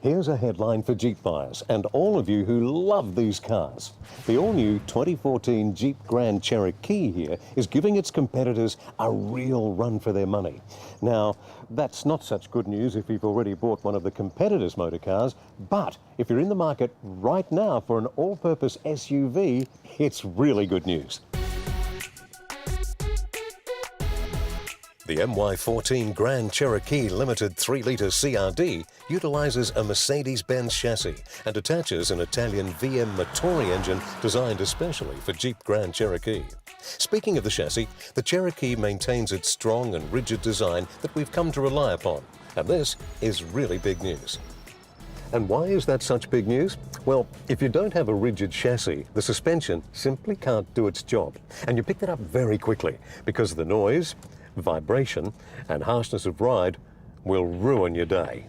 Here's a headline for Jeep buyers and all of you who love these cars. The all-new 2014 Jeep Grand Cherokee here is giving its competitors a real run for their money. Now, that's not such good news if you've already bought one of the competitors' motor cars, but if you're in the market right now for an all-purpose SUV, it's really good news. The MY14 Grand Cherokee Limited 3-litre CRD utilises a Mercedes-Benz chassis and attaches an Italian VM Motori engine designed especially for Jeep Grand Cherokee. Speaking of the chassis, the Cherokee maintains its strong and rigid design that we've come to rely upon, and this is really big news. And why is that such big news? Well, if you don't have a rigid chassis, the suspension simply can't do its job, and you pick that up very quickly because of the noise, vibration and harshness of ride will ruin your day.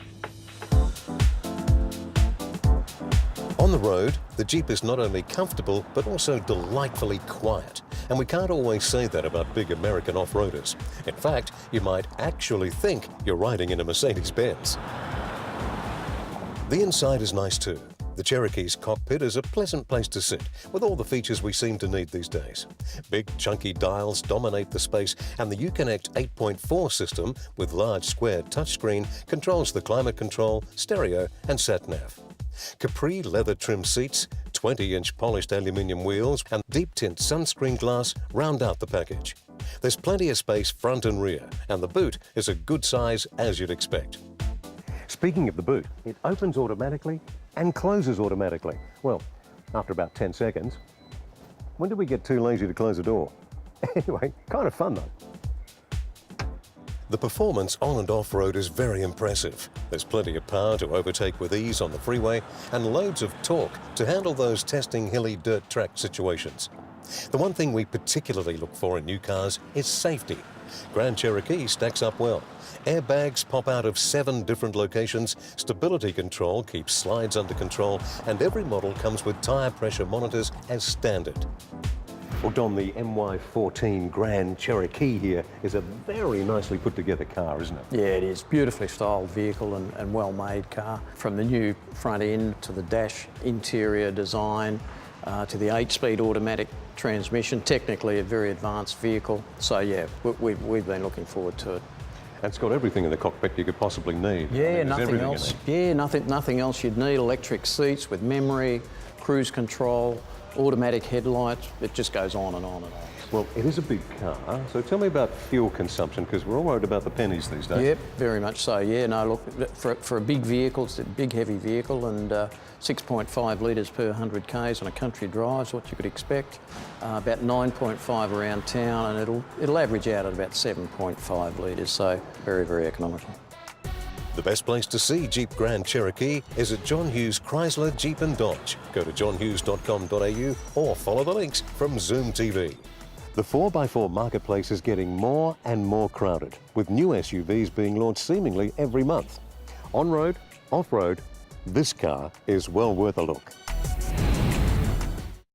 On the road, the Jeep is not only comfortable but also delightfully quiet, and we can't always say that about big American off-roaders. In fact, you might actually think you're riding in a Mercedes-Benz. The inside is nice too. The Cherokee's cockpit is a pleasant place to sit, with all the features we seem to need these days. Big, chunky dials dominate the space, and the Uconnect 8.4 system, with large square touchscreen, controls the climate control, stereo and sat-nav. Capri leather trim seats, 20-inch polished aluminium wheels and deep tint sunscreen glass round out the package. There's plenty of space front and rear, and the boot is a good size as you'd expect. Speaking of the boot, it opens automatically and closes automatically. Well, after about 10 seconds. When did we get too lazy to close the door? Anyway, kind of fun though. The performance on and off-road is very impressive. There's plenty of power to overtake with ease on the freeway and loads of torque to handle those testing hilly dirt track situations. The one thing we particularly look for in new cars is safety. Grand Cherokee stacks up well. Airbags pop out of 7 different locations, stability control keeps slides under control, and every model comes with tyre pressure monitors as standard. Well, Don, the MY14 Grand Cherokee here is a very nicely put together car, isn't it? Yeah, it is. Beautifully styled vehicle and well-made car. From the new front end to the dash interior design to the 8-speed automatic transmission, technically a very advanced vehicle. So yeah, we've been looking forward to it. It's got everything in the cockpit you could possibly need. Yeah, nothing else. Yeah, nothing else you'd need. Electric seats with memory, cruise control, automatic headlights. It just goes on and on and on. Well, it is a big car, so tell me about fuel consumption, because we're all worried about the pennies these days. Yep, very much so. Yeah, no, look, for a big vehicle, it's a big, heavy vehicle, and 6.5 litres per 100 k's on a country drive is what you could expect. About 9.5 around town, and it'll average out at about 7.5 litres, so very, very economical. The best place to see Jeep Grand Cherokee is at John Hughes Chrysler Jeep and Dodge. Go to johnhughes.com.au or follow the links from ZoomTV. The 4x4 marketplace is getting more and more crowded, with new SUVs being launched seemingly every month. On-road, off-road, this car is well worth a look.